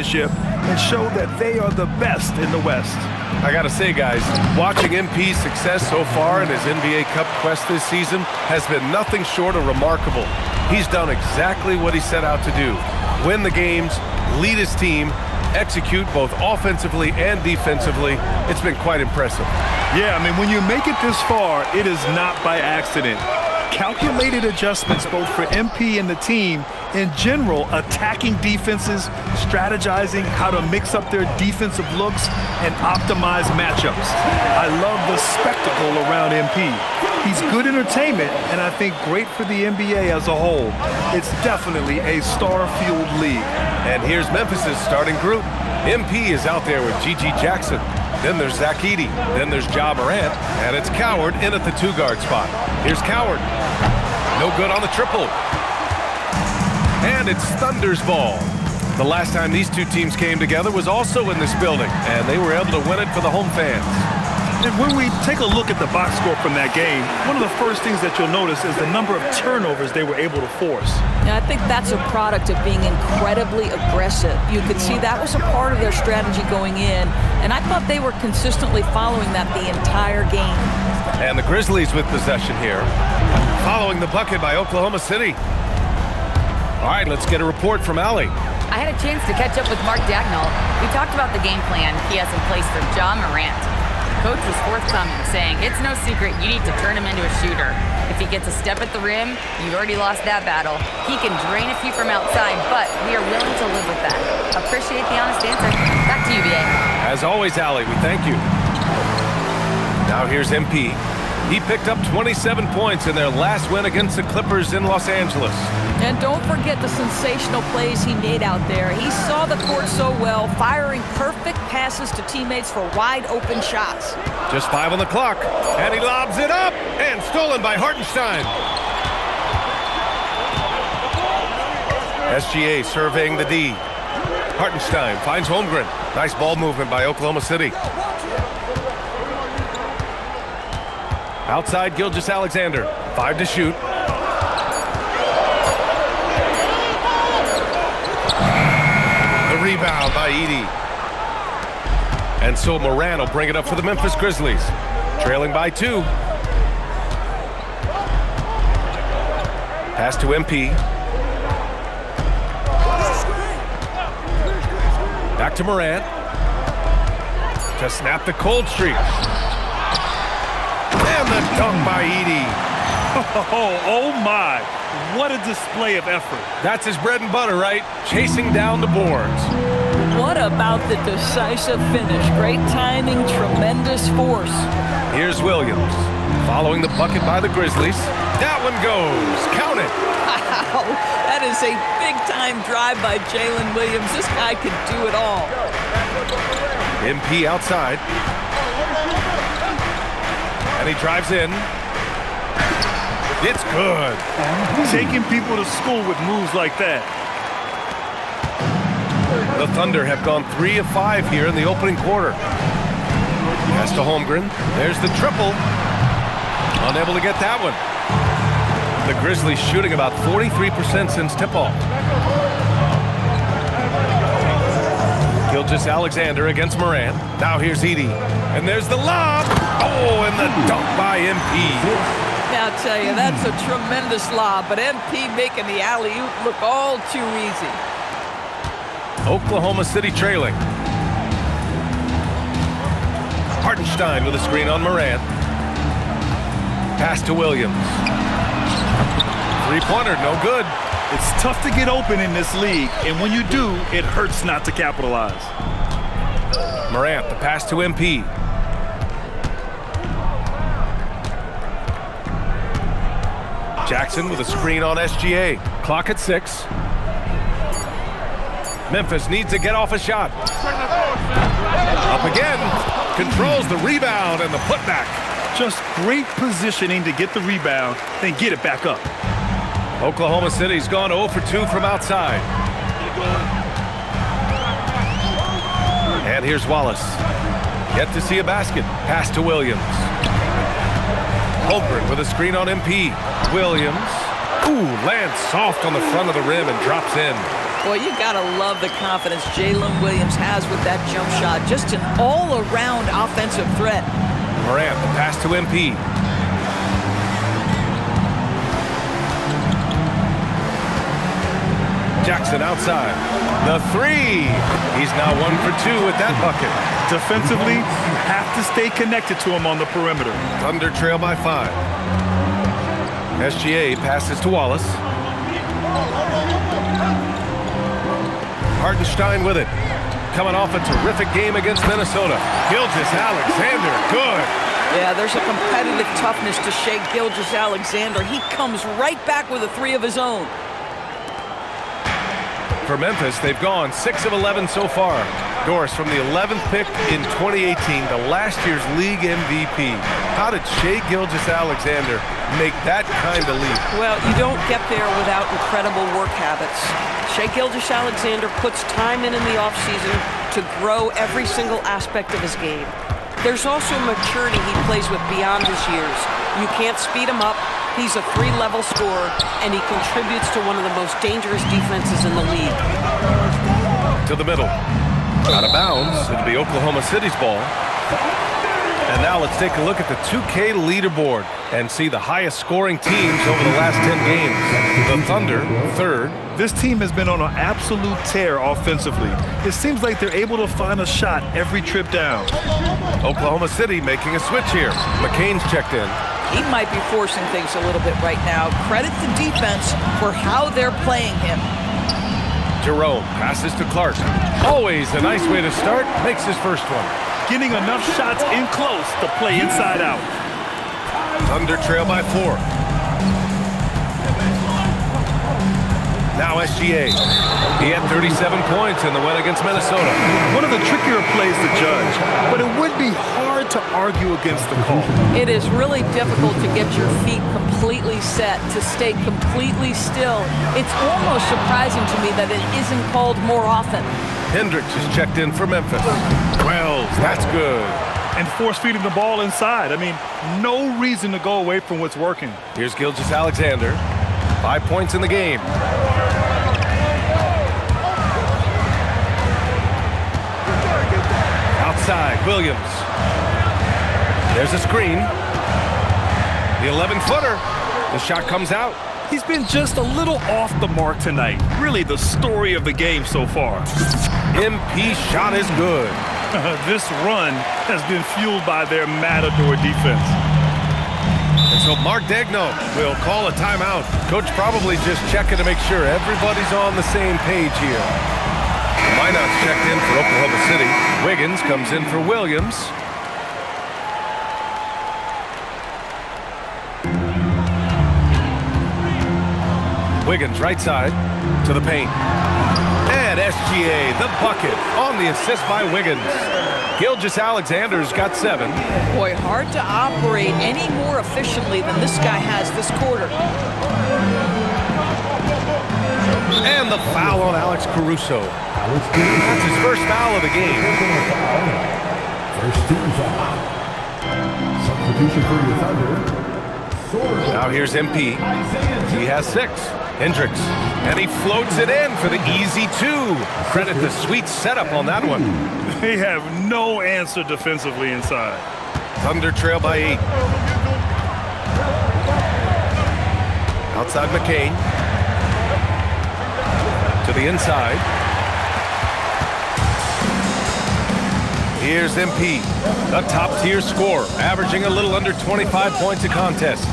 and show that they are the best in the West. I gotta say, guys, watching MP's success so far in his NBA Cup quest this season has been nothing short of remarkable. He's done exactly what he set out to do. Win the games, lead his team, execute both offensively and defensively. It's been quite impressive. Yeah, I mean, when you make it this far, it is not by accident. Calculated adjustments both for MP and the team. In general, attacking defenses, strategizing how to mix up their defensive looks, and optimize matchups. I love the spectacle around MP. He's good entertainment, and I think great for the NBA as a whole. It's definitely a star-fueled league. And here's Memphis's starting group. MP is out there with G.G. Jackson. Then there's Zach Edey. Then there's Ja Morant. And it's Coward in at the two-guard spot. Here's Coward. No good on the triple. And it's Thunder's ball. The last time these two teams came together was also in this building, and they were able to win it for the home fans. And when we take a look at the box score from that game, one of the first things that you'll notice is the number of turnovers they were able to force. Yeah, I think that's a product of being incredibly aggressive. You could see that was a part of their strategy going in, and I thought they were consistently following that the entire game. And the Grizzlies with possession here, following the bucket by Oklahoma City. All right, let's get a report from Allie. I had a chance to catch up with Mark Dagnall. We talked about the game plan he has in place for Ja Morant. Coach was forthcoming, saying it's no secret you need to turn him into a shooter. If he gets a step at the rim, you've already lost that battle. He can drain a few from outside, but we are willing to live with that. Appreciate the honest answer. Back to you, BA. As always, Allie, we thank you. Now here's MP. He picked up 27 points in their last win against the Clippers in Los Angeles. And don't forget the sensational plays he made out there. He saw the court so well, firing perfect passes to teammates for wide-open shots. Just 5 on the clock, and he lobs it up, and stolen by Hartenstein. SGA surveying the D. Hartenstein finds Holmgren. Nice ball movement by Oklahoma City. Outside Gilgeous-Alexander, 5 to shoot. The rebound by Edey. And so Morant will bring it up for the Memphis Grizzlies. Trailing by 2. Pass to MP. Back to Morant. To snap the cold streak. And the dunk by Edey. Oh my, what a display of effort. That's his bread and butter, right? Chasing down the boards. What about the decisive finish? Great timing, tremendous force. Here's Williams, following the bucket by the Grizzlies. That one goes. Count it. Wow, that is a big-time drive by Jalen Williams. This guy could do it all. MP outside. And he drives in. It's good. Taking people to school with moves like that. The Thunder have gone 3 of 5 here in the opening quarter. Pass to Holmgren. There's the triple. Unable to get that one. The Grizzlies shooting about 43% since tip-off. Gilgeous-Alexander against Morant. Now here's Edey. And there's the lob. Oh, and the dunk by MP. Now, I'll tell you, that's a tremendous lob, but MP making the alley-oop look all too easy. Oklahoma City trailing. Hartenstein with a screen on Morant. Pass to Williams. Three-pointer, no good. It's tough to get open in this league, and when you do, it hurts not to capitalize. Morant, the pass to MP. Jackson with a screen on SGA. Clock at 6. Memphis needs to get off a shot. Up again. Controls the rebound and the putback. Just great positioning to get the rebound, then get it back up. Oklahoma City's gone 0 for 2 from outside. And here's Wallace. Yet to see a basket. Pass to Williams. Holmgren with a screen on MP. Williams. Ooh, lands soft on the front of the rim and drops in. Boy, you got to love the confidence Jalen Williams has with that jump shot. Just an all-around offensive threat. Morant, the pass to MP. Jackson outside. The three. He's now 1 for 2 with that bucket. Defensively, you have to stay connected to him on the perimeter. Thunder trail by 5. SGA passes to Wallace. Hartenstein with it. Coming off a terrific game against Minnesota. Gilgeous-Alexander, good. Yeah, there's a competitive toughness to Shai Gilgeous-Alexander. He comes right back with a three of his own. For Memphis, they've gone 6 of 11 so far. Doris, from the 11th pick in 2018 to last year's league MVP. How did Shai Gilgeous-Alexander make that kind of leap? Well, you don't get there without incredible work habits. Shai Gilgeous-Alexander puts time in the offseason to grow every single aspect of his game. There's also maturity he plays with beyond his years. You can't speed him up. He's a 3-level scorer, and he contributes to one of the most dangerous defenses in the league. To the middle. Out of bounds. It'll be Oklahoma City's ball. And now let's take a look at the 2K leaderboard and see the highest scoring teams over the last 10 games. The Thunder, 3rd. This team has been on an absolute tear offensively. It seems like they're able to find a shot every trip down. Oklahoma City making a switch here. McCain's checked in. He might be forcing things a little bit right now. Credit the defense for how they're playing him. Jerome passes to Clark. Always a nice way to start. Makes his first one. Getting enough shots in close to play inside out. Thunder trail by 4. Now SGA. He had 37 points in the win against Minnesota. One of the trickier plays to judge, but it would be hard to argue against the call. It is really difficult to get your feet completely set, to stay completely still. It's almost surprising to me that it isn't called more often. Hendricks is checked in for Memphis. 12, that's good. And force-feeding the ball inside. I mean, no reason to go away from what's working. Here's Gilgeous-Alexander. 5 points in the game. Outside, Williams. There's a screen. The 11-footer. The shot comes out. He's been just a little off the mark tonight. Really the story of the game so far. MP shot is good. This run has been fueled by their matador defense. And so Mark Daigneault will call a timeout. Coach probably just checking to make sure everybody's on the same page here. Minot's checked in for Oklahoma City. Wiggins comes in for Williams. Wiggins right side to the paint. And SGA, the bucket on the assist by Wiggins. Gilgeous-Alexander's got 7. Boy, hard to operate any more efficiently than this guy has this quarter. And the foul on Alex Caruso. That's his first foul of the game. First team foul. Substitution for your Thunder. Now here's MP. He has 6. Hendricks. And he floats it in for the easy 2. Credit the sweet setup on that one. They have no answer defensively inside. Thunder trail by 8. Outside McCain. To the inside. Here's MP, a top-tier scorer, averaging a little under 25 points a contest.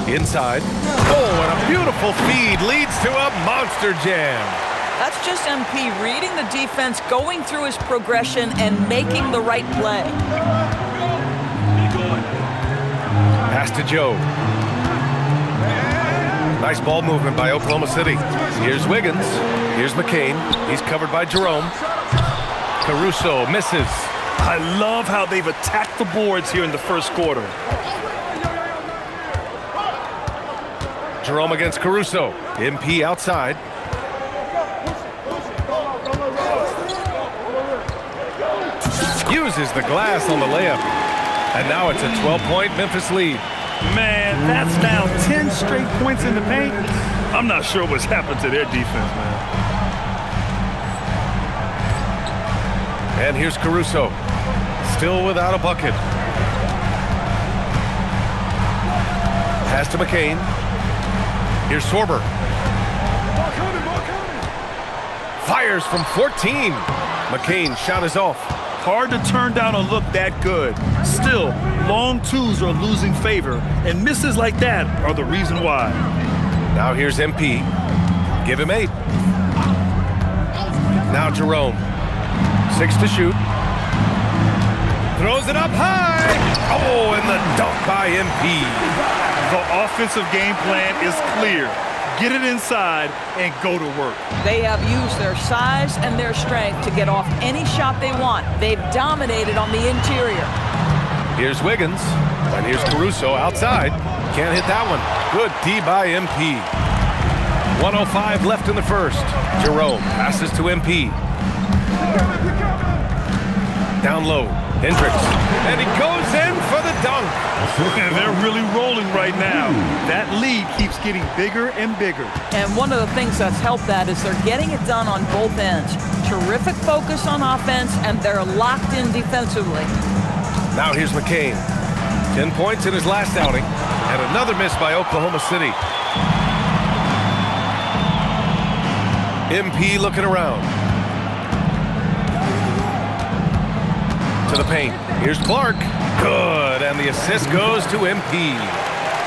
Inside. Oh, and a beautiful feed leads to a monster jam. That's just MP reading the defense, going through his progression, and making the right play. Pass to Joe. Nice ball movement by Oklahoma City. Here's Wiggins. Here's McCain. He's covered by Jerome. Caruso misses. I love how they've attacked the boards here in the first quarter. Jerome against Caruso. MP outside. Uses the glass on the layup. And now it's a 12-point Memphis lead. Man, that's now 10 straight points in the paint. I'm not sure what's happened to their defense, man. And here's Caruso. Still without a bucket. Pass to McCain. Here's Sorber. Fires from 14. McCain shot is off. Hard to turn down a look that good. Still, long twos are losing favor, and misses like that are the reason why. Now here's MP. Give him 8. Now Jerome. 6 to shoot. Throws it up high. Oh, and the dunk by MP. The offensive game plan is clear. Get it inside and go to work. They have used their size and their strength to get off any shot they want. They've dominated on the interior. Here's Wiggins. And here's Caruso outside. Can't hit that one. Good D by MP. 1:05 left in the first. Jerome passes to MP. Down low. Hendricks. And he goes in for the dunk. And they're really rolling right now. That lead keeps getting bigger and bigger. And one of the things that's helped that is they're getting it done on both ends. Terrific focus on offense, and they're locked in defensively. Now here's McCain. 10 points in his last outing. And another miss by Oklahoma City. MP looking around. To the paint. Here's Clark. Good. And the assist goes to MP.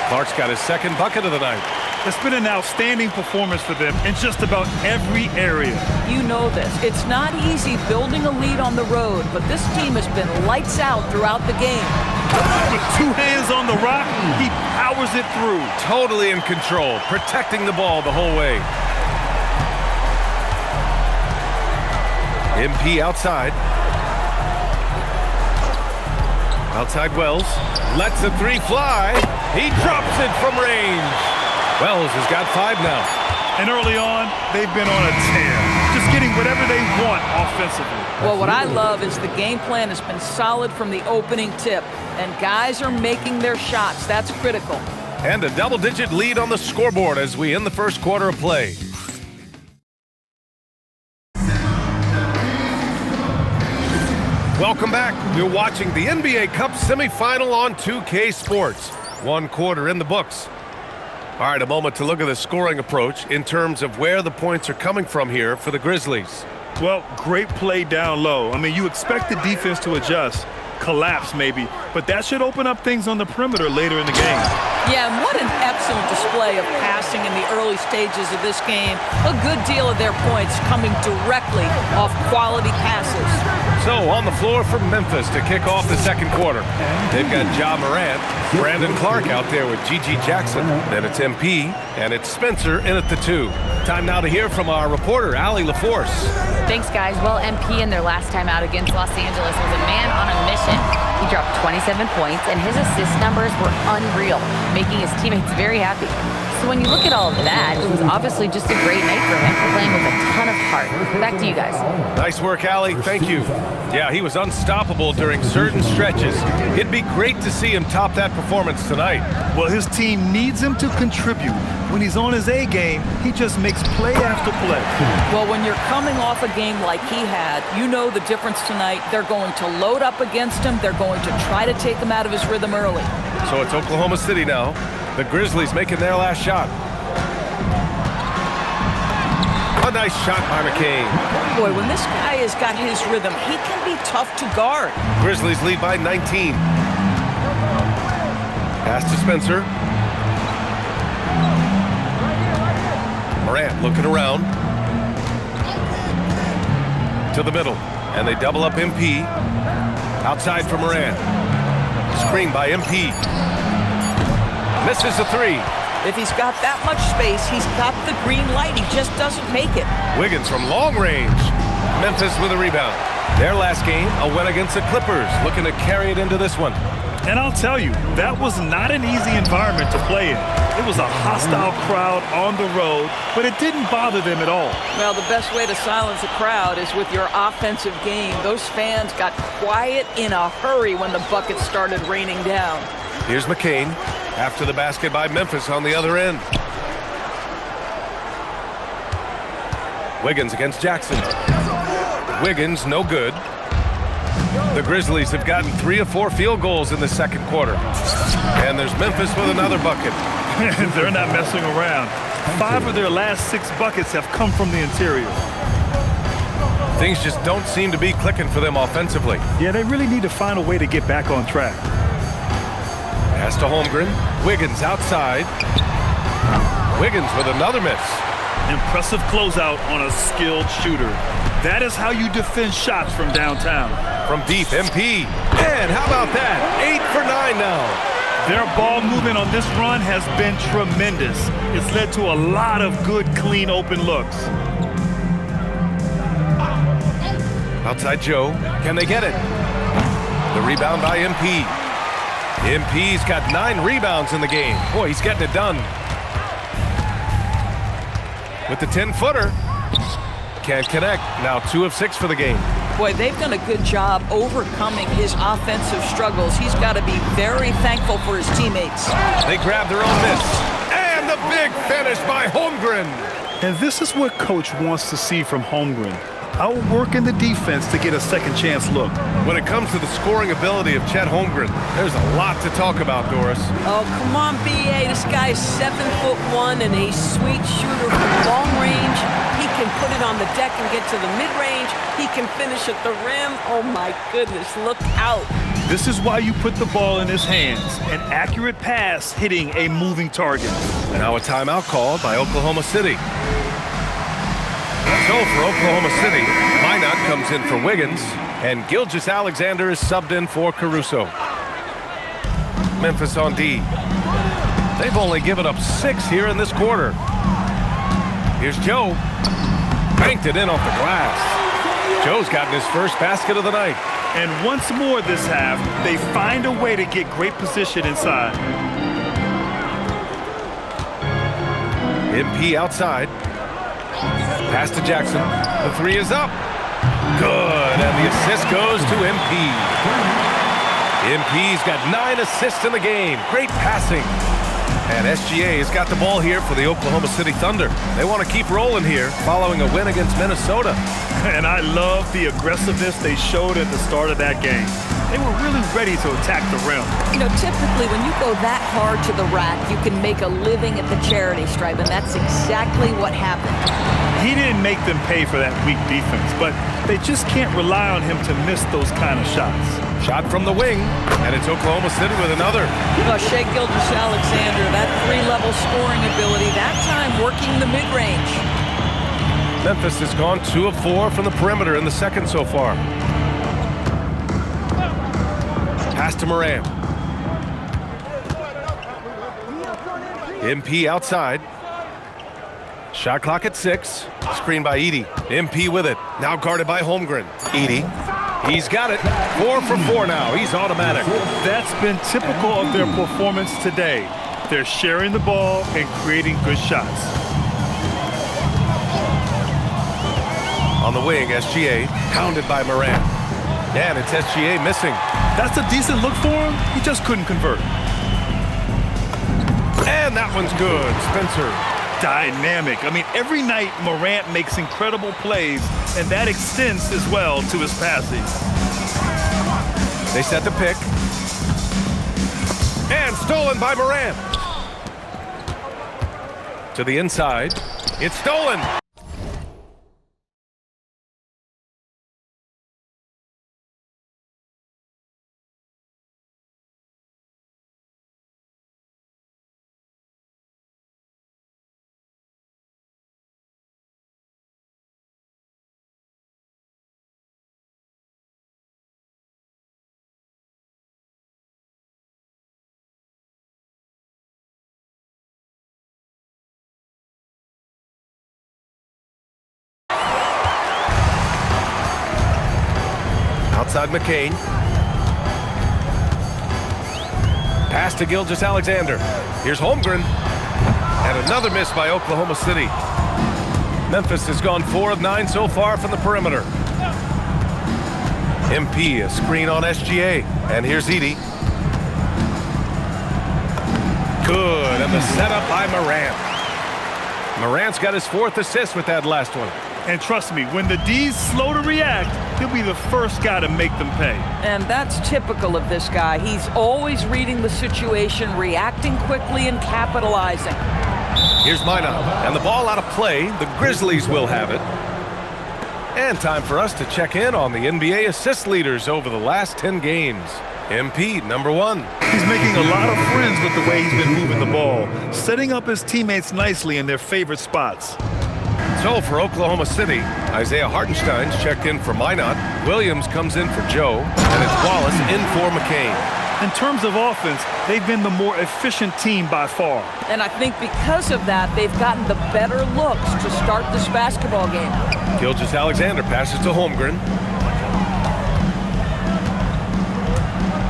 Clark's got his second bucket of the night. It's been an outstanding performance for them in just about every area. You know this. It's not easy building a lead on the road, but this team has been lights out throughout the game. With 2 hands on the rock, he powers it through. Totally in control, protecting the ball the whole way. MP outside. Outside Wells. Lets the 3 fly. He drops it from range. Wells has got 5 now. And early on, they've been on a tear. Just getting whatever they want offensively. Well, what I love is the game plan has been solid from the opening tip. And guys are making their shots. That's critical. And a double-digit lead on the scoreboard as we end the first quarter of play. Welcome back. You're watching the NBA Cup semifinal on 2K Sports. 1 quarter in the books. All right, a moment to look at the scoring approach in terms of where the points are coming from here for the Grizzlies. Well, great play down low. I mean, you expect the defense to adjust, collapse maybe, but that should open up things on the perimeter later in the game. Yeah, and what an excellent display of passing in the early stages of this game. A good deal of their points coming directly off quality passes. So on the floor for Memphis to kick off the second quarter. They've got Ja Morant, Brandon Clark out there with GG Jackson. Then it's MP, and it's Spencer in at the 2. Time now to hear from our reporter, Allie LaForce. Thanks, guys. Well, MP in their last time out against Los Angeles was a man on a mission. He dropped 27 points, and his assist numbers were unreal, making his teammates very happy. So when you look at all of that, it was obviously just a great night for him, playing with a ton of heart. Back to you guys. Nice work, Allie. Thank you. Yeah, he was unstoppable during certain stretches. It'd be great to see him top that performance tonight. Well, his team needs him to contribute. When he's on his A game, he just makes play after play. Well, when you're coming off a game like he had, you know the difference tonight. They're going to load up against him. They're going to try to take him out of his rhythm early. So it's Oklahoma City now. The Grizzlies making their last shot. A nice shot by McCain. Boy, when this guy has got his rhythm, he can be tough to guard. Grizzlies lead by 19. Pass to Spencer. Morant looking around. To the middle. And they double up MP. Outside for Morant. Screen by MP. Misses the 3. If he's got that much space, he's got the green light. He just doesn't make it. Wiggins from long range. Memphis with a rebound. Their last game, a win against the Clippers. Looking to carry it into this one. And I'll tell you, that was not an easy environment to play in. It was a hostile crowd on the road, but it didn't bother them at all. Well, the best way to silence a crowd is with your offensive game. Those fans got quiet in a hurry when the buckets started raining down. Here's McCain after the basket by Memphis on the other end. Wiggins against Jackson. Wiggins, no good. The Grizzlies have gotten 3 of 4 field goals in the second quarter. And there's Memphis with another bucket. They're not messing around. 5 of their last 6 buckets have come from the interior. Things just don't seem to be clicking for them offensively. Yeah, they really need to find a way to get back on track. Pass to Holmgren. Wiggins outside. Wiggins with another miss. Impressive closeout on a skilled shooter. That is how you defend shots from downtown. From deep, MP. And how about that? 8 for 9 now. Their ball movement on this run has been tremendous. It's led to a lot of good, clean, open looks. Outside Joe. Can they get it? The rebound by MP. MP's got 9 rebounds in the game. Boy, he's getting it done. With the 10-footer. Can't connect. Now 2 of 6 for the game. Boy, they've done a good job overcoming his offensive struggles. He's got to be very thankful for his teammates. They grab their own miss. And the big finish by Holmgren. And this is what Coach wants to see from Holmgren. Outworking the defense to get a second chance look. When it comes to the scoring ability of Chet Holmgren, there's a lot to talk about, Doris. Oh, come on, B.A. This guy is 7'1" and a sweet shooter from long range. He can put it on the deck and get to the mid-range. He can finish at the rim. Oh, my goodness, look out. This is why you put the ball in his hands. An accurate pass hitting a moving target. Now a timeout called by Oklahoma City. So for Oklahoma City, Minot comes in for Wiggins, and Gilgeous-Alexander is subbed in for Caruso. Memphis on D. They've only given up 6 here in this quarter. Here's Joe. Banked it in off the glass. Joe's gotten his first basket of the night. And once more this half, they find a way to get great position inside. MP outside. Pass to Jackson. The 3 is up. Good. And the assist goes to MP. MP's got 9 assists in the game. Great passing. And SGA has got the ball here for the Oklahoma City Thunder. They want to keep rolling here following a win against Minnesota. And I love the aggressiveness they showed at the start of that game. They were really ready to attack the rim. You know, typically when you go that hard to the rack, you can make a living at the charity stripe, and that's exactly what happened. He didn't make them pay for that weak defense, but they just can't rely on him to miss those kind of shots. Shot from the wing, and it's Oklahoma City with another. Shai Gilgeous-Alexander, that 3-level scoring ability, that time working the mid-range. Memphis has gone 2 of 4 from the perimeter in the second so far. Pass to Morant. MP outside. Shot clock at 6. Screen by Edey. MP with it. Now guarded by Holmgren. Edey. He's got it. 4 for 4 now. He's automatic. That's been typical of their performance today. They're sharing the ball and creating good shots. On the wing, SGA. Pounded by Morant. And it's SGA missing. That's a decent look for him. He just couldn't convert. And that one's good. Spencer. Dynamic. I mean, every night Morant makes incredible plays, and that extends as well to his passing. They set the pick. And stolen by Morant. To the inside. It's stolen. Outside McCain. Pass to Gilgeous-Alexander. Here's Holmgren. And another miss by Oklahoma City. Memphis has gone 4 of 9 so far from the perimeter. MP, a screen on SGA. And here's Edey. Good, and the setup by Morant. Morant's got his 4th assist with that last one. And trust me, when the D's slow to react, he'll be the first guy to make them pay. And that's typical of this guy. He's always reading the situation, reacting quickly, and capitalizing. Here's Minot, and the ball out of play. The Grizzlies will have it. And time for us to check in on the NBA assist leaders over the last 10 games. MP, number 1. He's making a lot of friends with the way he's been moving the ball, setting up his teammates nicely in their favorite spots. So for Oklahoma City, Isaiah Hartenstein's checked in for Minot. Williams comes in for Joe, and it's Wallace in for McCain. In terms of offense, they've been the more efficient team by far. And I think because of that, they've gotten the better looks to start this basketball game. Gilgeous-Alexander passes to Holmgren.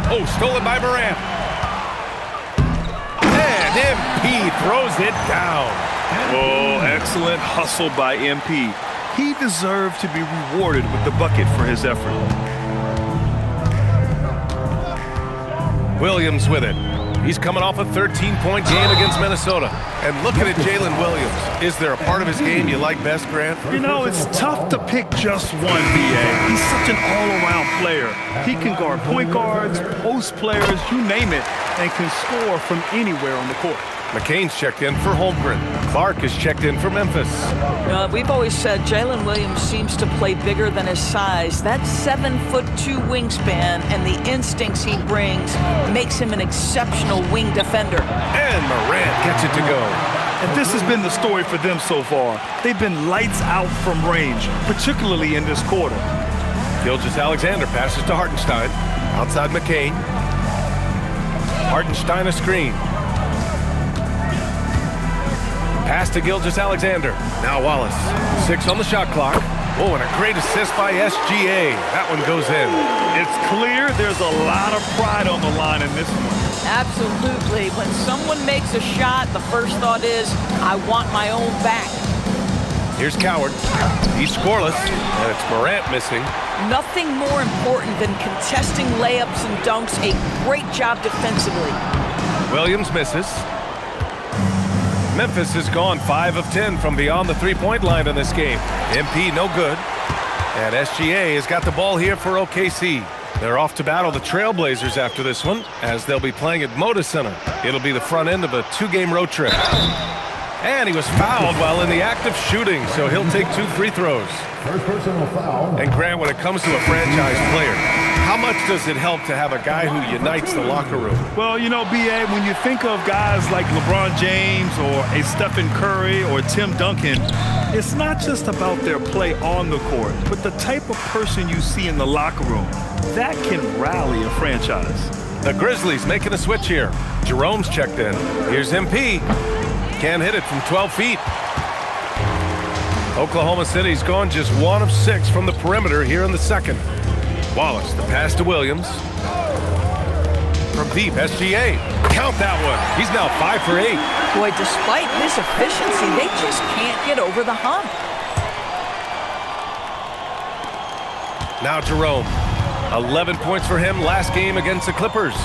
Oh, stolen by Morant. And MP throws it down. Oh, excellent hustle by MP. He deserved to be rewarded with the bucket for his effort. Williams with it. He's coming off a 13-point game against Minnesota. And looking at Jalen Williams, is there a part of his game you like best, Grant? You know, it's tough to pick just one, B.A. He's such an all-around player. He can guard point guards, post players, you name it, and can score from anywhere on the court. McCain's checked in for Holmgren. Clark is checked in for Memphis. We've always said Jalen Williams seems to play bigger than his size. That 7'2" wingspan and the instincts he brings makes him an exceptional wing defender. And Morant gets it to go. And this has been the story for them so far. They've been lights out from range, particularly in this quarter. Gilgeous-Alexander passes to Hartenstein. Outside McCain. Hartenstein a screen. Pass to Gilgeous-Alexander. Now Wallace. 6 on the shot clock. Oh, and a great assist by SGA. That one goes in. It's clear there's a lot of pride on the line in this one. Absolutely. When someone makes a shot, the first thought is, I want my own back. Here's Coward. He's scoreless, and it's Morant missing. Nothing more important than contesting layups and dunks. A great job defensively. Williams misses. Memphis has gone 5 of 10 from beyond the three-point line in this game. MP no good. And SGA has got the ball here for OKC. They're off to battle the Trailblazers after this one, as they'll be playing at Moda Center. It'll be the front end of a 2-game road trip. And he was fouled while in the act of shooting, so he'll take 2 free throws. First personal foul. And Grant, when it comes to a franchise player, how much does it help to have a guy who unites the locker room? Well, you know, B.A., when you think of guys like LeBron James or a Stephen Curry or Tim Duncan, it's not just about their play on the court, but the type of person you see in the locker room. That can rally a franchise. The Grizzlies making a switch here. Jerome's checked in. Here's MP. Can't hit it from 12 feet. Oklahoma City's gone just 1 of 6 from the perimeter here in the second. Wallace, the pass to Williams. From deep, SGA. Count that one. He's now 5 for 8. Boy, despite his efficiency, they just can't get over the hump. Now Jerome. 11 points for him last game against the Clippers.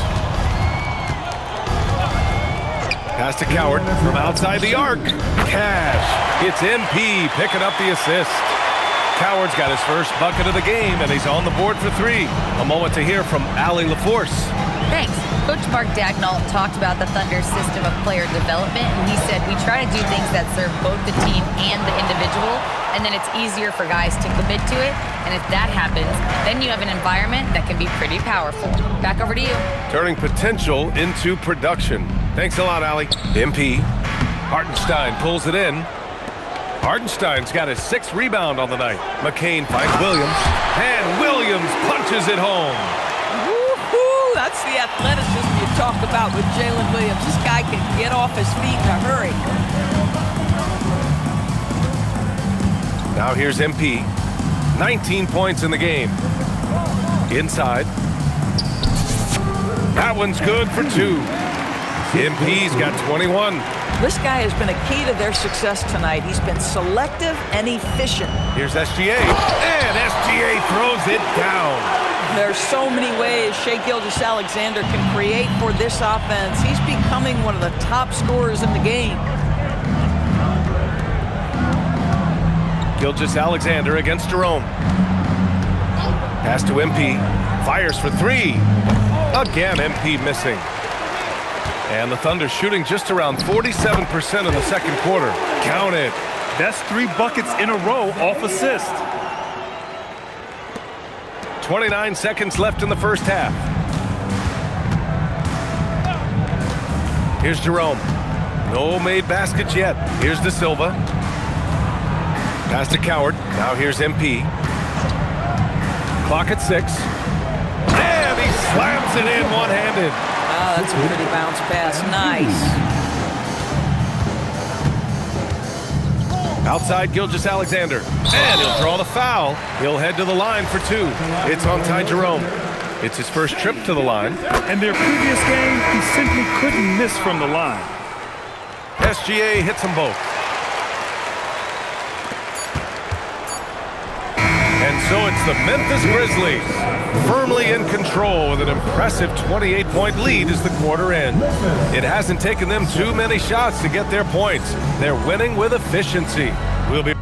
Pass to Coward from outside the arc. Cash. It's MP picking up the assist. Coward's got his first bucket of the game, and he's on the board for 3. A moment to hear from Allie LaForce. Thanks. Coach Mark Daigneault talked about the Thunder's system of player development, and he said, we try to do things that serve both the team and the individual, and then it's easier for guys to commit to it. And if that happens, then you have an environment that can be pretty powerful. Back over to you. Turning potential into production. Thanks a lot, Allie. MP. Hartenstein pulls it in. Hartenstein's got his 6th rebound on the night. McCain finds Williams. And Williams punches it home. Woo-hoo! That's the athleticism you talk about with Jalen Williams. This guy can get off his feet in a hurry. Now here's MP. 19 points in the game. Inside. That one's good for 2. MP's got 21. This guy has been a key to their success tonight. He's been selective and efficient. Here's SGA. And SGA throws it down. There's so many ways Shai Gilgeous-Alexander can create for this offense. He's becoming one of the top scorers in the game. Gilgeous-Alexander against Jerome. Pass to MP. Fires for three. Again, MP missing. And the Thunder shooting just around 47% in the second quarter. Count it. That's 3 buckets in a row off assist. 29 seconds left in the first half. Here's Jerome. No made baskets yet. Here's De Silva. Pass to Coward. Now here's MP. Clock at 6. And he slams it in one-handed. Oh, that's a pretty bounce pass. Nice. Outside Gilgeous-Alexander. And he'll draw the foul. He'll head to the line for 2. It's on Ty Jerome. It's his first trip to the line. In their previous game, he simply couldn't miss from the line. SGA hits them both. And so it's the Memphis Grizzlies, firmly in control with an impressive 28-point lead as the quarter ends. It hasn't taken them too many shots to get their points. They're winning with efficiency. We'll be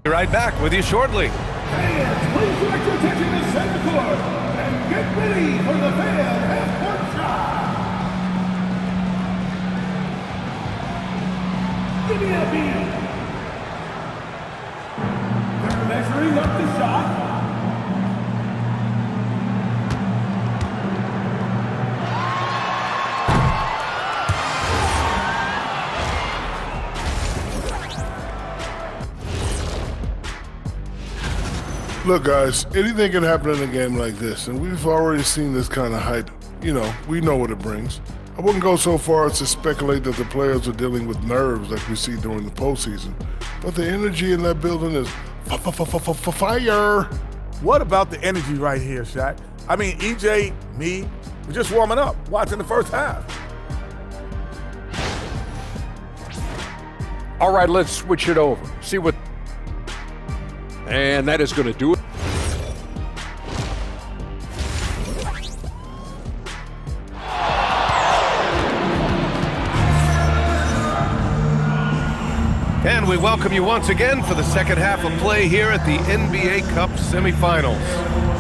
right back with you shortly. Fans, please direct your attention to center court and get ready for the fan half-court shot. Give me a beat. They're measuring up the shot. Look, guys, anything can happen in a game like this, and we've already seen this kind of hype. You know, we know what it brings. I wouldn't go so far as to speculate that the players are dealing with nerves like we see during the postseason, but the energy in that building is fire. What about the energy right here, Shaq? I mean, EJ, me, we're just warming up, watching the first half. All right, let's switch it over. See what... And that is going to do it. And we welcome you once again for the second half of play here at the NBA Cup semifinals.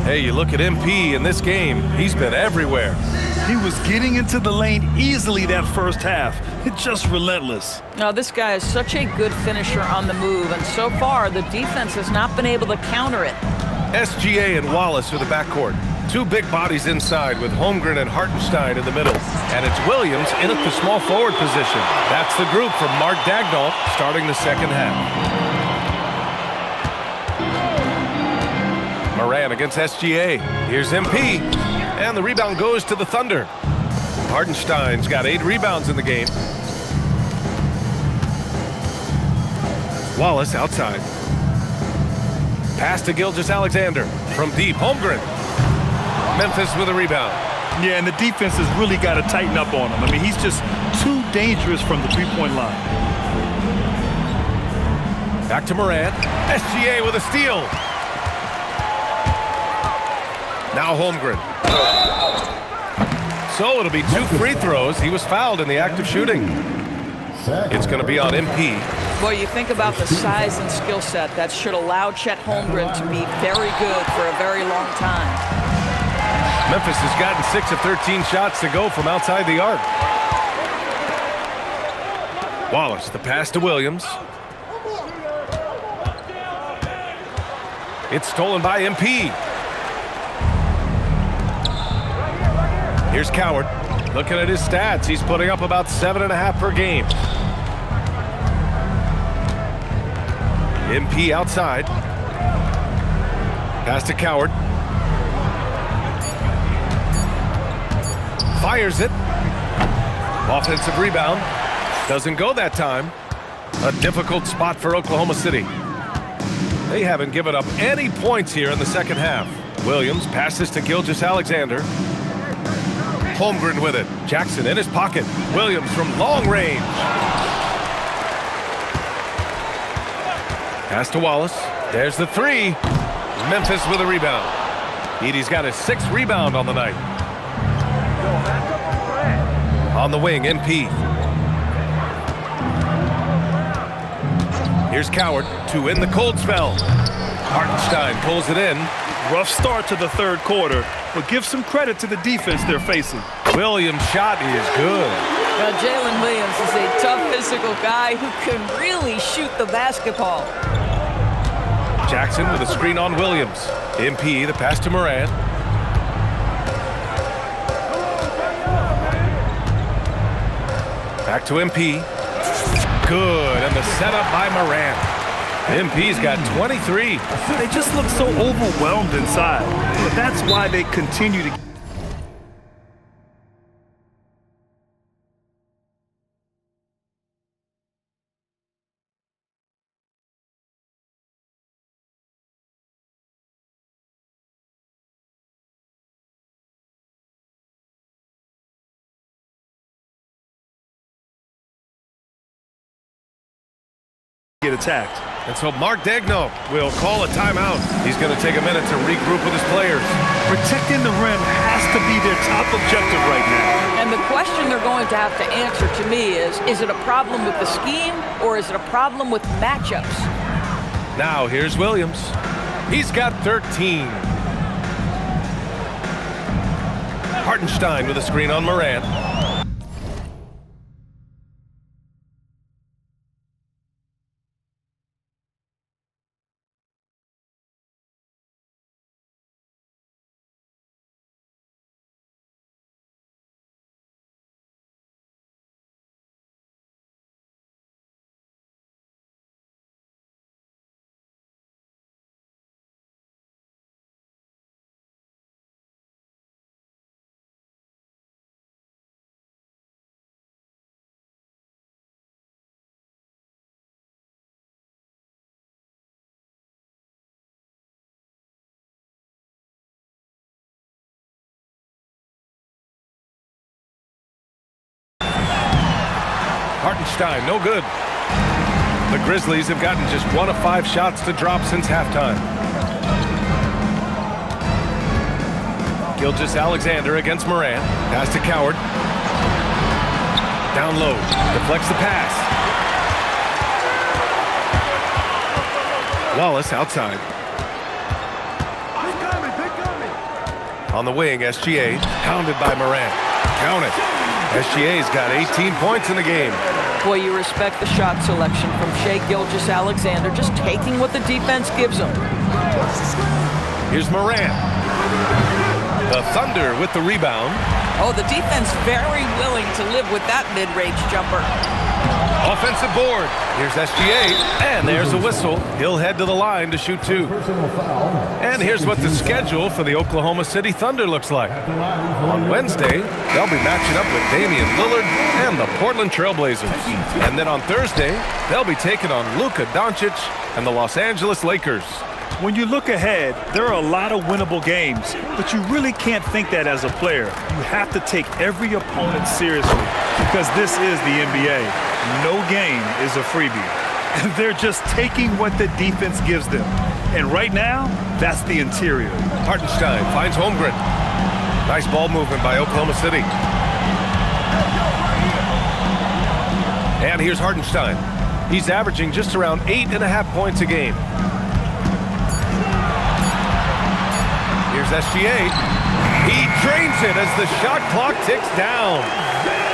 Hey, you look at MP in this game, he's been everywhere. He was getting into the lane easily that first half. It's just relentless. Now, this guy is such a good finisher on the move, and so far the defense has not been able to counter it. SGA and Wallace are the backcourt. 2 big bodies inside with Holmgren and Hartenstein in the middle. And it's Williams in at the small forward position. That's the group from Mark Daigneault starting the second half. Moran against SGA. Here's MP. And the rebound goes to the Thunder. Hartenstein's got 8 rebounds in the game. Wallace outside. Pass to Gilgeous-Alexander. From deep, Holmgren. Memphis with a rebound. Yeah, and the defense has really got to tighten up on him. I mean, he's just too dangerous from the three-point line. Back to Morant. SGA with a steal. Now Holmgren. So it'll be 2 free throws. He was fouled in the act of shooting. It's going to be on MP. Boy, you think about the size and skill set that should allow Chet Holmgren to be very good for a very long time. Memphis has gotten 6 of 13 shots to go from outside the arc. Wallace, the pass to Williams. It's stolen by MP. Here's Coward. Looking at his stats, he's putting up about 7.5 per game. MP outside. Pass to Coward. Fires it. Offensive rebound. Doesn't go that time. A difficult spot for Oklahoma City. They haven't given up any points here in the second half. Williams passes to Gilgeous-Alexander. Holmgren with it. Jackson in his pocket. Williams from long range. Pass to Wallace. There's the 3. Memphis with a rebound. Edey's got his 6th rebound on the night. On the wing, MP. Here's Coward to end the cold spell. Hartenstein pulls it in. Rough start to the third quarter, but give some credit to the defense they're facing. Williams' shot is good. Well, Jalen Williams is a tough physical guy who can really shoot the basketball. Jackson with a screen on Williams. MP, the pass to Morant. Back to MP. Good, and the setup by Morant. MP's got 23. They just look so overwhelmed inside, but that's why they continue to. Get attacked. And so Mark Daigneault will call a timeout. He's going to take a minute to regroup with his players. Protecting the rim has to be their top objective right now. And the question they're going to have to answer to me is it a problem with the scheme or is it a problem with matchups? Now here's Williams. He's got 13. Hartenstein with a screen on Morant. Hartenstein, no good. The Grizzlies have gotten just 1 of 5 shots to drop since halftime. Gilgeous-Alexander against Morant. Pass to Coward. Down low. Deflects the pass. Wallace outside. On the wing, SGA. Pounded by Morant. Count it. SGA's got 18 points in the game. Boy, you respect the shot selection from Shai Gilgeous-Alexander, just taking what the defense gives him. Here's Morant. The Thunder with the rebound. Oh, the defense very willing to live with that mid-range jumper. Offensive board. Here's SGA, and there's a whistle. He'll head to the line to shoot 2. And here's what the schedule for the Oklahoma City Thunder looks like. On Wednesday, they'll be matching up with Damian Lillard and the Portland Trail Blazers. And then on Thursday, they'll be taking on Luka Doncic and the Los Angeles Lakers. When you look ahead, there are a lot of winnable games, but you really can't think that as a player. You have to take every opponent seriously because this is the NBA. No game is a freebie. They're just taking what the defense gives them. And right now, that's the interior. Hartenstein finds Holmgren. Nice ball movement by Oklahoma City. And here's Hartenstein. He's averaging just around 8.5 points a game. Here's SGA. He drains it as the shot clock ticks down.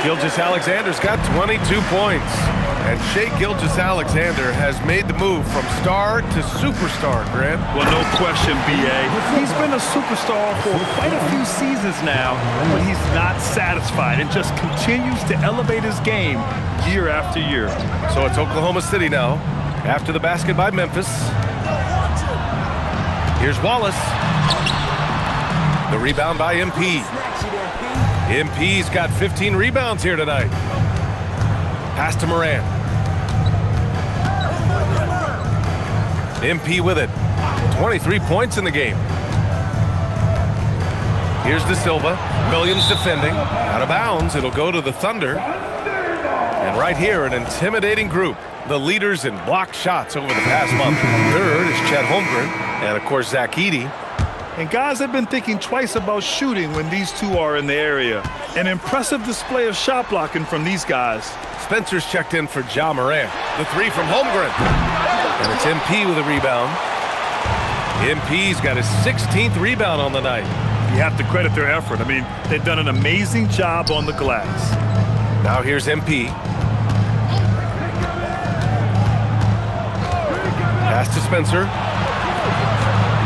Gilgeous-Alexander's got 22 points. And Shai Gilgeous-Alexander has made the move from star to superstar, Grant. Well, no question, B.A. He's been a superstar for quite a few seasons now, but he's not satisfied and just continues to elevate his game year after year. So it's Oklahoma City now, after the basket by Memphis. Here's Wallace. The rebound by MP. MP's got 15 rebounds here tonight. Pass to Morant. MP with it. 23 points in the game. Here's De Silva. Williams defending. Out of bounds. It'll go to the Thunder. And right here, an intimidating group. The leaders in blocked shots over the past month. Third is Chet Holmgren. And, of course, Zach Edey. And guys have been thinking twice about shooting when these two are in the area. An impressive display of shot blocking from these guys. Spencer's checked in for Ja Morant. The 3 from Holmgren. And it's MP with a rebound. MP's got his 16th rebound on the night. You have to credit their effort. I mean, they've done an amazing job on the glass. Now here's MP. Pass to Spencer.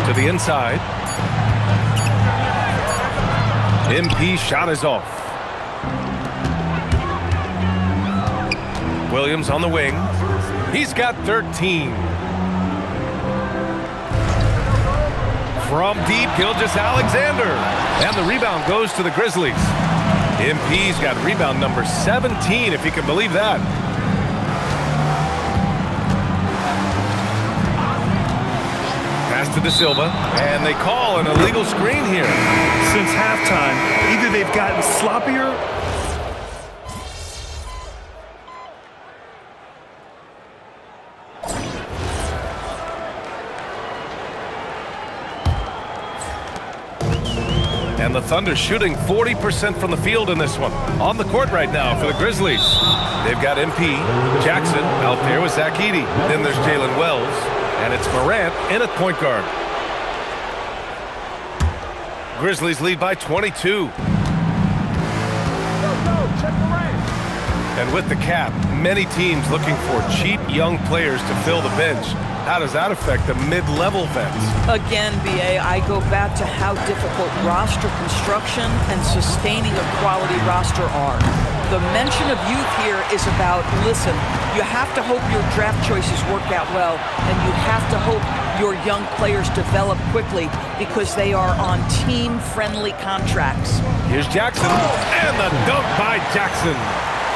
To the inside. MP shot is off. Williams on the wing. He's got 13. From deep, Gilgeous-Alexander. And the rebound goes to the Grizzlies. MP's got rebound number 17, if you can believe that. Pass to De Silva, and they call an illegal screen here. Since halftime, either they've gotten sloppier and the Thunder shooting 40% from the field in this one. On the court right now for the Grizzlies. They've got MP, Jackson out there with Zach Edey. Then there's Jalen Wells, and it's Morant in at point guard. Grizzlies lead by 22. And with the cap, many teams looking for cheap young players to fill the bench. How does that affect the mid-level vets? Again, BA, I go back to how difficult roster construction and sustaining a quality roster are. The mention of youth here is about, listen, you have to hope your draft choices work out well, and you have to hope your young players develop quickly because they are on team-friendly contracts. Here's Jackson, and the dunk by Jackson.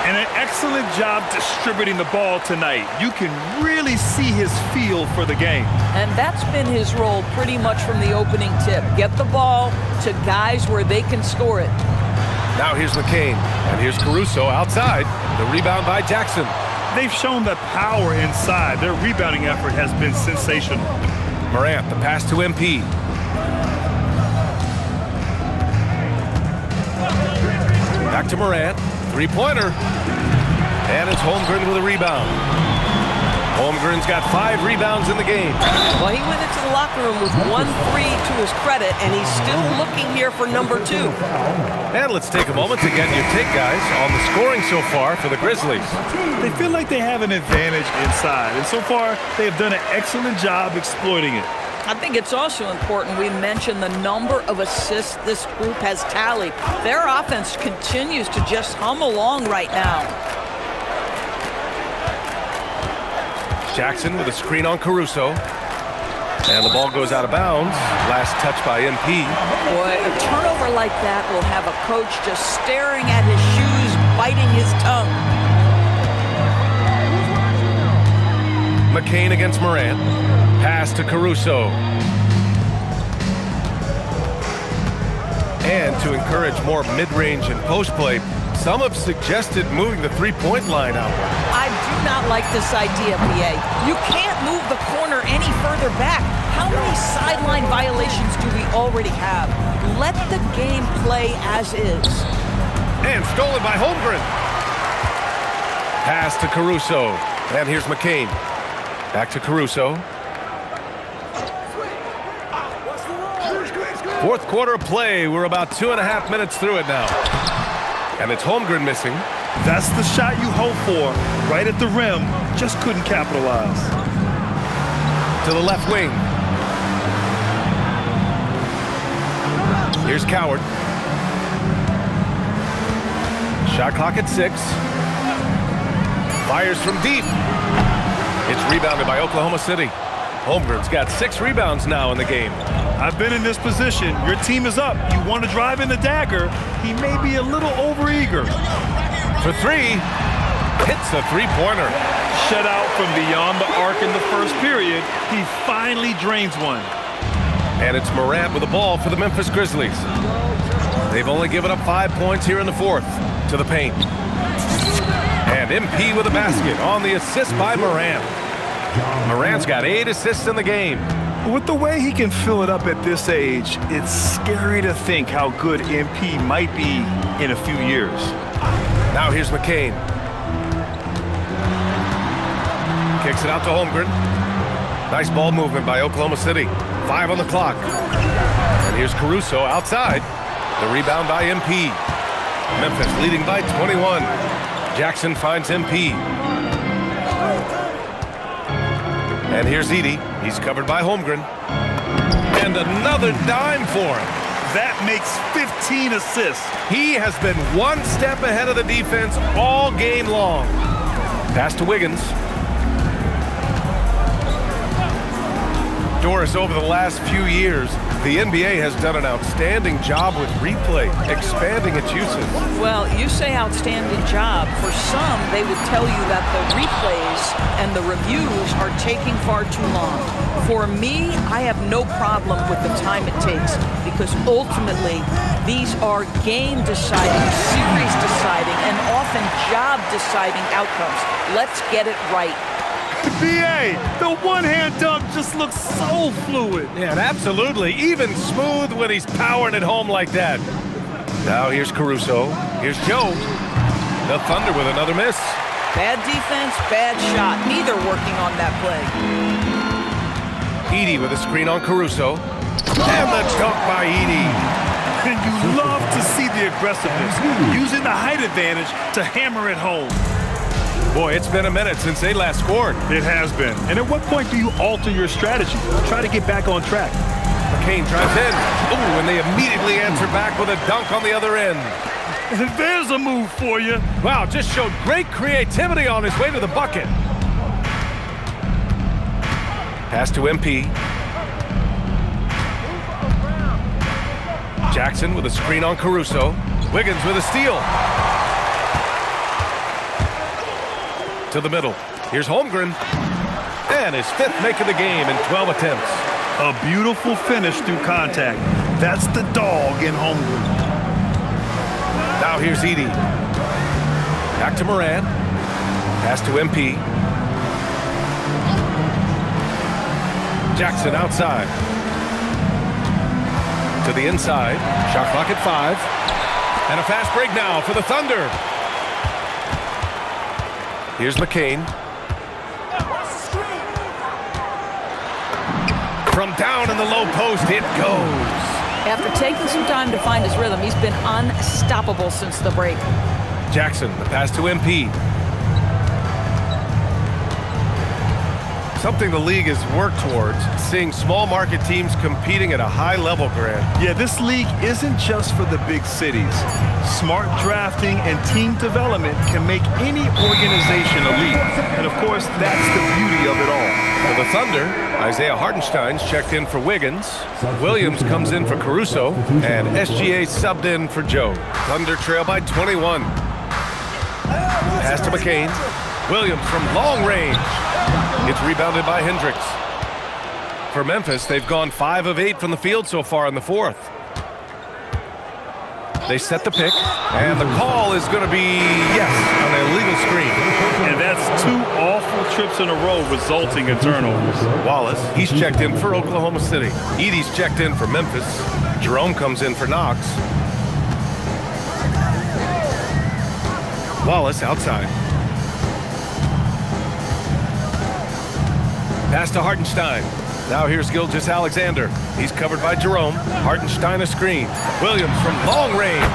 and an excellent job distributing the ball tonight. You can really see his feel for the game. And that's been his role pretty much from the opening tip. Get the ball to guys where they can score it. Now here's McCain, and here's Caruso outside. The rebound by Jackson. They've shown the power inside. Their rebounding effort has been sensational. Morant, the pass to MP. Back to Morant, three-pointer. And it's Holmgren with a rebound. Holmgren's got 5 rebounds in the game. Well, he went into the locker room with 1-3 to his credit, and he's still looking here for number 2. And let's take a moment to get your take, guys, on the scoring so far for the Grizzlies. They feel like they have an advantage inside, and so far they have done an excellent job exploiting it. I think it's also important we mention the number of assists this group has tallied. Their offense continues to just hum along right now. Jackson with a screen on Caruso. And the ball goes out of bounds. Last touch by MP. Boy, a turnover like that will have a coach just staring at his shoes, biting his tongue. McCain against Morant. Pass to Caruso. And to encourage more mid-range and post play, some have suggested moving the three-point line outward. I do not like this idea, PA. You can't move the corner any further back. How many sideline violations do we already have? Let the game play as is. And stolen by Holmgren. Pass to Caruso. And here's McCain. Back to Caruso. Fourth quarter of play. We're about 2.5 minutes through it now. And it's Holmgren missing. That's the shot you hope for. Right at the rim, just couldn't capitalize. To the left wing. Here's Coward. Shot clock at 6. Fires from deep. It's rebounded by Oklahoma City. Holmgren's got 6 rebounds now in the game. I've been in this position. Your team is up. You want to drive in the dagger. He may be a little overeager. For 3, hits a three-pointer. Shut out from beyond the arc in the first period. He finally drains one. And it's Morant with the ball for the Memphis Grizzlies. They've only given up 5 points here in the fourth. To the paint. And MP with a basket on the assist by Morant. Morant's got 8 assists in the game. With the way he can fill it up at this age, it's scary to think how good MP might be in a few years. Now here's McCain. Kicks it out to Holmgren. Nice ball movement by Oklahoma City. 5 on the clock. And here's Caruso outside. The rebound by MP. Memphis leading by 21. Jackson finds MP. And here's Edey. He's covered by Holmgren. And another dime for him. That makes 15 assists. He has been one step ahead of the defense all game long. Pass to Wiggins. Doris, over the last few years, the NBA has done an outstanding job with replay, expanding its usage. Well, you say outstanding job. For some, they would tell you that the replays and the reviews are taking far too long. For me, I have no problem with the time it takes because ultimately, these are game-deciding, series-deciding, and often job-deciding outcomes. Let's get it right. BA, the one-hand dunk just looks so fluid. Yeah, and absolutely. Even smooth when he's powering it home like that. Now here's Caruso. Here's Joe. The Thunder with another miss. Bad defense, bad shot. Neither working on that play. Edey with a screen on Caruso. And the dunk by Edey. And you love to see the aggressiveness, using the height advantage to hammer it home. Boy, it's been a minute since they last scored. It has been. And at what point do you alter your strategy? Try to get back on track. McCain drives in. Ooh, and they immediately answer back with a dunk on the other end. There's a move for you. Wow, just showed great creativity on his way to the bucket. Pass to MP. Jackson with a screen on Caruso. Wiggins with a steal. To the middle. Here's Holmgren. And his 5th make of the game in 12 attempts. A beautiful finish through contact. That's the dog in Holmgren. Now here's Edey. Back to Moran. Pass to MP. Jackson outside. To the inside. Shot clock at 5. And a fast break now for the Thunder. Here's McCain. From down in the low post, it goes. After taking some time to find his rhythm, he's been unstoppable since the break. Jackson, the pass to MP. Something the league has worked towards, seeing small market teams competing at a high level, Grant. Yeah, this league isn't just for the big cities. Smart drafting and team development can make any organization elite. And of course, that's the beauty of it all. For the Thunder, Isaiah Hartenstein's checked in for Wiggins. Williams comes in for Caruso. And SGA subbed in for Joe. Thunder trail by 21. Pass to McCain. Williams from long range. It's rebounded by Hendricks. For Memphis, they've gone 5 of 8 from the field so far in the 4th. They set the pick, and the call is going to be, yes, an illegal screen. And that's 2 awful trips in a row resulting in turnovers. Wallace, he's checked in for Oklahoma City. Edey's checked in for Memphis. Jerome comes in for Knox. Wallace outside. Pass to Hartenstein. Now here's Gilgeous-Alexander. He's covered by Jerome. Hartenstein a screen. Williams from long range.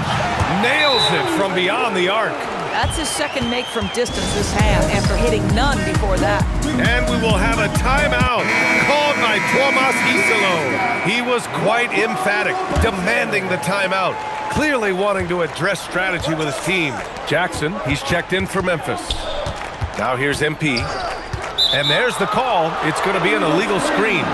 Nails it from beyond the arc. That's his 2nd make from distance this half after hitting none before that. And we will have a timeout called by Tomas Isalo. He was quite emphatic, demanding the timeout. Clearly wanting to address strategy with his team. Jackson, he's checked in for Memphis. Now here's MP. And there's the call. It's going to be an illegal screen.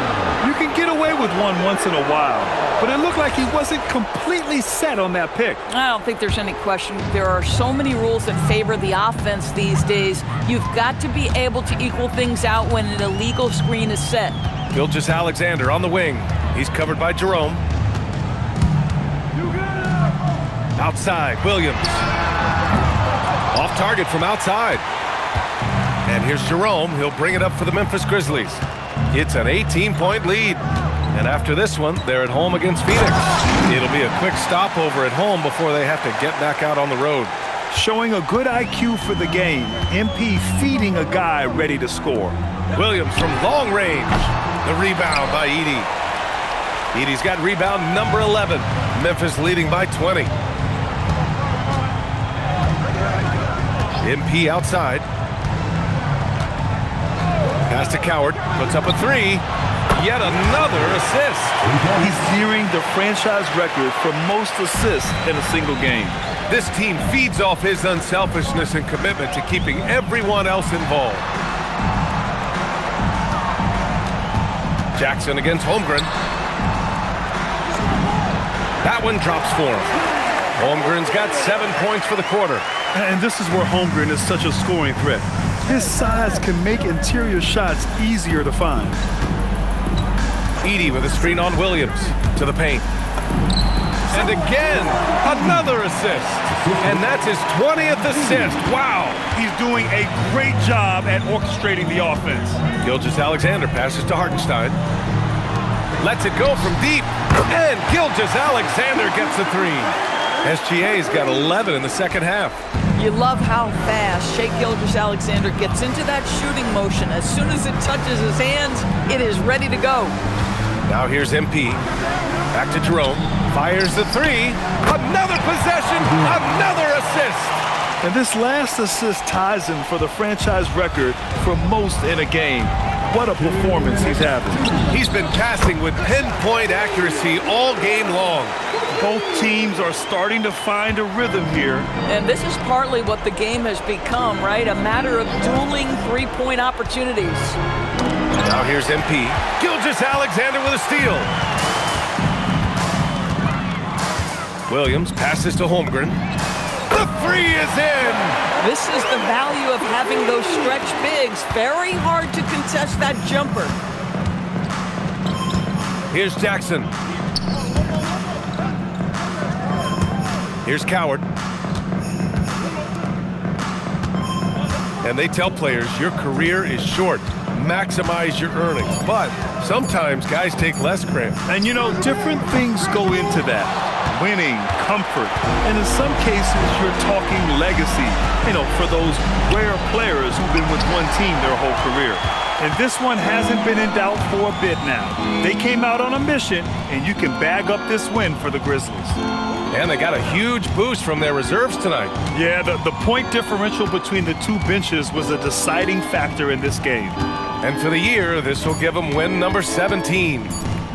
You can get away with one once in a while, but it looked like he wasn't completely set on that pick. I don't think there's any question. There are so many rules that favor the offense these days. You've got to be able to equal things out when an illegal screen is set. Gilgeous-Alexander on the wing. He's covered by Jerome. Outside, Williams. Off target from outside. And here's Jerome. He'll bring it up for the Memphis Grizzlies. It's an 18-point lead. And after this one, they're at home against Phoenix. It'll be a quick stopover at home before they have to get back out on the road. Showing a good IQ for the game. MP feeding a guy ready to score. Williams from long range. The rebound by Edey. Edey's got rebound number 11. Memphis leading by 20. MP outside. Pass to Coward. Puts up a three. Yet another assist. He's nearing the franchise record for most assists in a single game. This team feeds off his unselfishness and commitment to keeping everyone else involved. Jackson against Holmgren. That one drops for him. Holmgren's got 7 points for the quarter. And this is where Holmgren is such a scoring threat. His size can make interior shots easier to find. Edey with a screen on Williams to the paint. And again, another assist. And that's his 20th assist. Wow. He's doing a great job at orchestrating the offense. Gilgeous-Alexander passes to Hartenstein. Lets it go from deep. And Gilgeous-Alexander gets a three. SGA's got 11 in the second half. You love how fast Shai Gilgeous-Alexander gets into that shooting motion. As soon as it touches his hands, it is ready to go. Now here's MP. Back to Jerome. Fires the three. Another possession. Another assist. And this last assist ties him for the franchise record for most in a game. What a performance he's having. He's been passing with pinpoint accuracy all game long. Both teams are starting to find a rhythm here. And this is partly what the game has become, right? A matter of dueling three-point opportunities. Now here's MP. Gilgeous-Alexander with a steal. Williams passes to Holmgren. The three is in! This is the value of having those stretch bigs. Very hard to contest that jumper. Here's Jackson. Here's Coward. And they tell players your career is short. Maximize your earnings. But sometimes guys take less credit. And you know, different things go into that. Winning, comfort, and in some cases, you're talking legacy, you know, for those rare players who've been with one team their whole career. And this one hasn't been in doubt for a bit now. They came out on a mission, and you can bag up this win for the Grizzlies. And they got a huge boost from their reserves tonight. Yeah, the point differential between the two benches was a deciding factor in this game. And for the year, this will give them win number 17.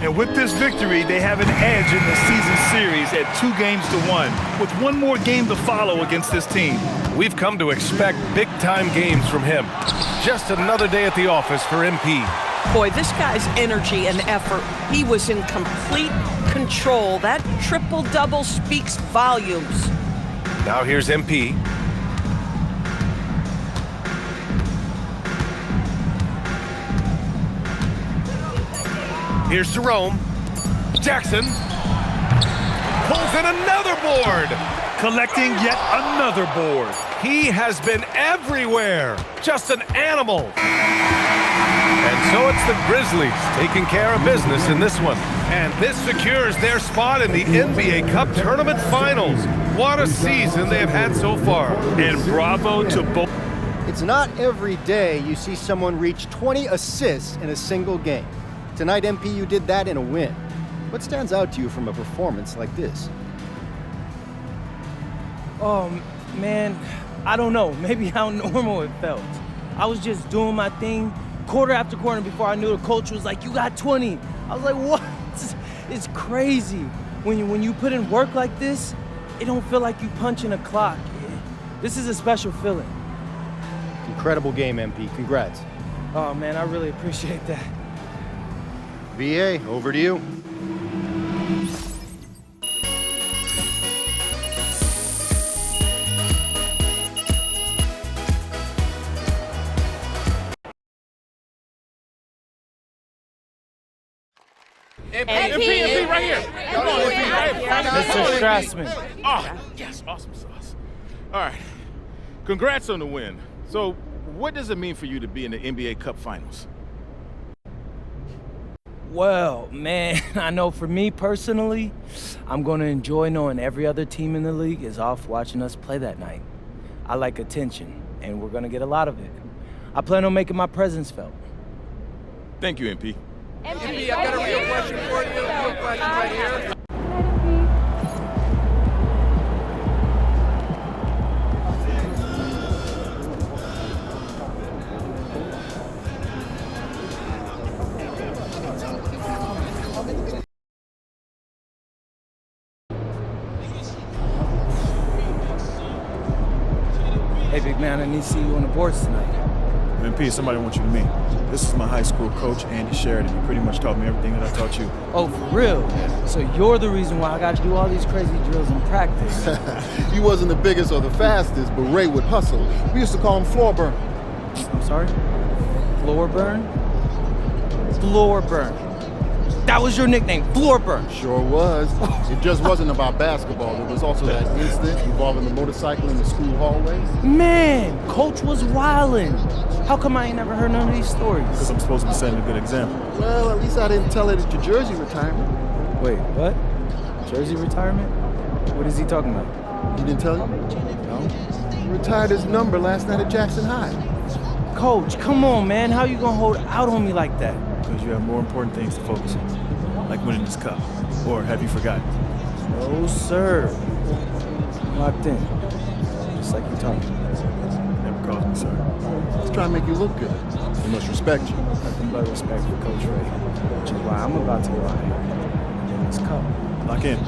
And with this victory, they have an edge in the season series at 2-1, with one more game to follow against this team. We've come to expect big-time games from him. Just another day at the office for MP. Boy, this guy's energy and effort, he was in complete control. That triple-double speaks volumes. Now here's MP. Here's Jerome. Jackson pulls in another board. Collecting yet another board. He has been everywhere. Just an animal. And so it's the Grizzlies taking care of business in this one. And this secures their spot in the NBA Cup Tournament Finals. What a season they've had so far. And bravo to both. It's not every day you see someone reach 20 assists in a single game. Tonight, MP, you did that in a win. What stands out to you from a performance like this? Oh, man, I don't know. Maybe how normal it felt. I was just doing my thing quarter after quarter before I knew the coach was like, you got 20. I was like, what? It's crazy. When you put in work like this, it don't feel like you punching a clock. This is a special feeling. Incredible game, MP. Congrats. Oh, man, I really appreciate that. VA, over to you. MP right here. Come on, MP right here. Mr. Strassman. Oh, yes, awesome sauce. All right, congrats on the win. So, what does it mean for you to be in the NBA Cup Finals? Well, man, I know for me personally, I'm going to enjoy knowing every other team in the league is off watching us play that night. I like attention, and we're going to get a lot of it. I plan on making my presence felt. Thank you, MP. MP, I've got a real question for you. Real question right here. Hey, big man, I need to see you on the boards tonight. MP, somebody wants you to meet. This is my high school coach, Andy Sheridan. He pretty much taught me everything that I taught you. Oh, for real? So you're the reason why I got to do all these crazy drills in practice. He wasn't the biggest or the fastest, but Ray would hustle. We used to call him floor burn. I'm sorry? Floor burn? Floor burn. That was your nickname, floor burn. Sure was. It just wasn't about basketball. There was also that incident involving the motorcycle in the school hallway. Man, Coach was wildin'. How come I ain't never heard none of these stories? Because I'm supposed to be setting a good example. Well, at least I didn't tell it at your jersey retirement. Wait, what? Jersey retirement? What is he talking about? He didn't tell you? No. He retired his number last night at Jackson High. Coach, come on, man. How you gonna hold out on me like that? Because you have more important things to focus on, like winning this cup. Or have you forgotten? No, sir. Locked in. Just like you taught me. Never calls me, sir. Let's try and make you look good. We must respect you. Nothing but respect for Coach Ray, which is why I'm about to go out here and win this cup. Lock in.